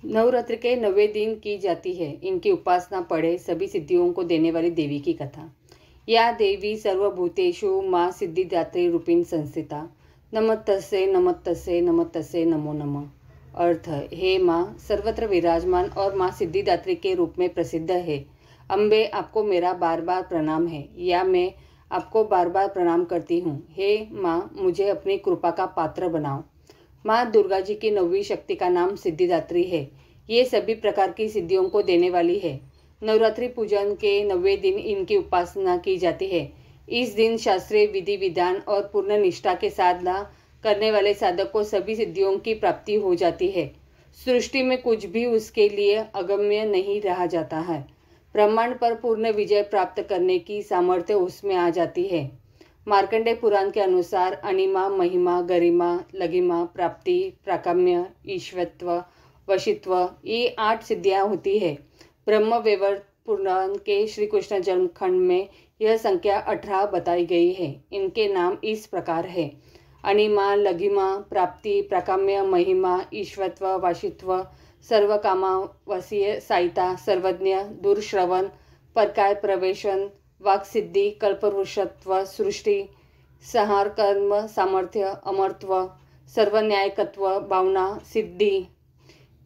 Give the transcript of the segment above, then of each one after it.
नवरात्र के 9वें दिन की जाती है इनकी उपासना पढ़े सभी सिद्धियों को देने वाली देवी की कथा। या देवी सर्वभूतेषु माँ सिद्धिदात्री रूपिण संस्थिता। नमस्तस्यै नमस्तस्यै नमस्तस्यै नमो नमः। अर्थ, हे माँ सर्वत्र विराजमान और माँ सिद्धिदात्री के रूप में प्रसिद्ध है। अम्बे, आपको मेरा बार बार प्रणाम है, या मैं आपको बार बार प्रणाम करती हूँ। हे माँ, मुझे अपनी कृपा का पात्र बनाओ। माँ दुर्गा जी की 9वीं शक्ति का नाम सिद्धिदात्री है। ये सभी प्रकार की सिद्धियों को देने वाली है। नवरात्रि पूजन के 9वें दिन इनकी उपासना की जाती है। इस दिन शास्त्रीय विधि विधान और पूर्ण निष्ठा के साधना करने वाले साधक को सभी सिद्धियों की प्राप्ति हो जाती है। सृष्टि में कुछ भी उसके लिए अगम्य नहीं रहा जाता है। ब्रह्मांड पर पूर्ण विजय प्राप्त करने की सामर्थ्य उसमें आ जाती है। मार्कंडेय पुराण के अनुसार अनिमा, महिमा, गरिमा, लघिमा, प्राप्ति, प्राकाम्य, ईश्वरत्व, वशित्व, ये 8 सिद्धियां होती है। ब्रह्म वैवर्त पुराण के श्री कृष्ण जन्मखंड में यह संख्या 18 बताई गई है। इनके नाम इस प्रकार है: अनिमा, लघिमा, प्राप्ति, प्राकाम्य, महिमा, ईश्वरत्व, वशित्व, सर्वकामा, वसीय, साइता, सर्वज्ञ, दूरश्रवण, परकाय प्रवेशन, वाक्सिद्धि, कल्पवृषत्व, सृष्टि, संहार, कर्म, सामर्थ्य, अमरत्व, सर्वन्यायकत्व, भावना, सिद्धि।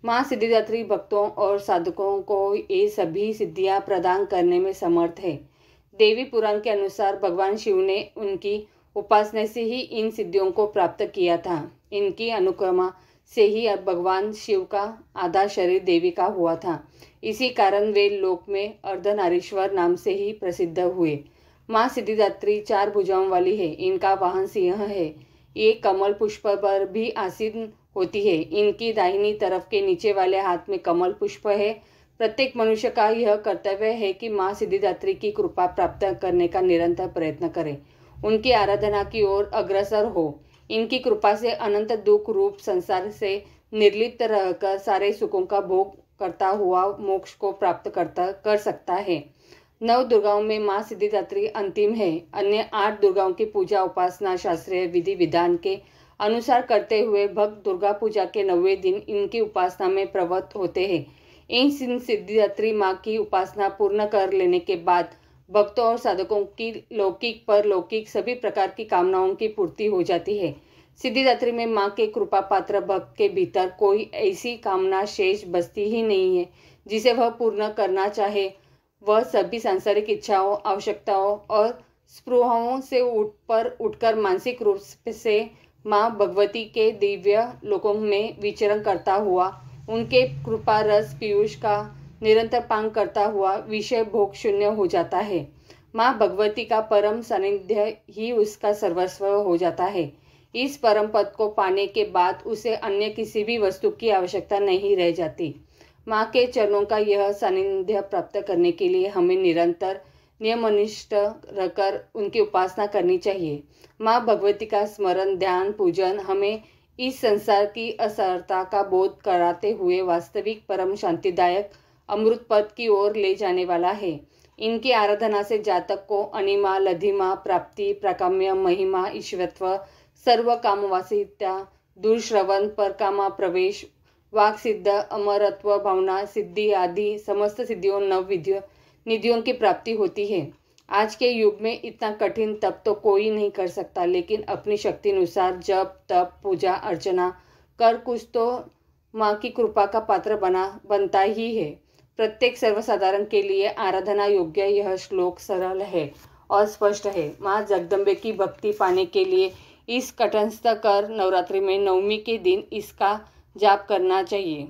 माँ सिद्धिदात्री भक्तों और साधकों को ये सभी सिद्धियाँ प्रदान करने में समर्थ है। देवी पुराण के अनुसार भगवान शिव ने उनकी उपासना से ही इन सिद्धियों को प्राप्त किया था। इनकी अनुक्रमा से ही भगवान शिव का आधा शरीर देवी का हुआ था। इसी कारण वे लोक में अर्धनारीश्वर नाम से ही प्रसिद्ध हुए। माँ सिद्धिदात्री 4 भुजाओं वाली है। इनका वाहन सिंह है। ये कमल पुष्प पर भी आसीन होती है। इनकी दाहिनी तरफ के नीचे वाले हाथ में कमल पुष्प है। प्रत्येक मनुष्य का यह कर्तव्य है कि माँ सिद्धिदात्री की कृपा प्राप्त करने का निरंतर प्रयत्न करे, उनकी आराधना की ओर अग्रसर हो। इनकी कृपा से अनंत दुख रूप संसार से निर्लिप्त रहकर सारे सुखों का भोग करता हुआ मोक्ष को प्राप्त कर सकता है। 9 दुर्गाओं में माँ सिद्धिदात्री अंतिम है। अन्य 8 दुर्गाओं की पूजा उपासना शास्त्रीय विधि विधान के अनुसार करते हुए भक्त दुर्गा पूजा के 9वें दिन इनकी उपासना में प्रवृत्त होते हैं। इन सिद्धिदात्री माँ की उपासना पूर्ण कर लेने के बाद भक्तों और साधकों की लौकिक परलौकिक सभी प्रकार की कामनाओं की पूर्ति हो जाती है। सिद्धिदात्री में माँ के कृपा पात्र भक्त के भीतर कोई ऐसी कामना शेष बचती ही नहीं है जिसे वह पूर्ण करना चाहे। वह सभी सांसारिक इच्छाओं, आवश्यकताओं और स्पृहाओं से उठकर मानसिक रूप से माँ भगवती के दिव्य लोकों में विचरण करता हुआ उनके कृपा रस पीयूष का निरंतर पान करता हुआ विषय भोग शून्य हो जाता है। माँ भगवती का परम सानिध्य ही उसका सर्वस्व हो जाता है। इस परम पद को पाने के बाद उसे अन्य किसी भी वस्तु की आवश्यकता नहीं रह जाती। माँ के चरणों का यह सानिध्य प्राप्त करने के लिए हमें निरंतर नियमनिष्ठ रहकर उनकी उपासना करनी चाहिए। माँ भगवती का स्मरण, ध्यान, पूजन हमें इस संसार की असारता का बोध कराते हुए वास्तविक परम शांतिदायक अमृत पद की ओर ले जाने वाला है। इनकी आराधना से जातक को अनिमा, लघिमा, प्राप्ति, प्राकाम्य, महिमा, ईश्वरत्व, सर्व कामवासिता, दूरश्रवण, परकामा प्रवेश, वाक सिद्ध, अमरत्व, भावना, सिद्धि आदि समस्त सिद्धियों निधियों की प्राप्ति होती है। आज के युग में इतना कठिन तप तो कोई नहीं कर सकता, लेकिन अपनी शक्ति अनुसार जप, तप, पूजा, अर्चना कर कुछ तो माँ की कृपा का पात्र बनता ही है। प्रत्येक सर्वसाधारण के लिए आराधना योग्य यह श्लोक सरल है और स्पष्ट है। माँ जगदम्बे की भक्ति पाने के लिए इस कंठस्थ कर नवरात्रि में 9वीं के दिन इसका जाप करना चाहिए।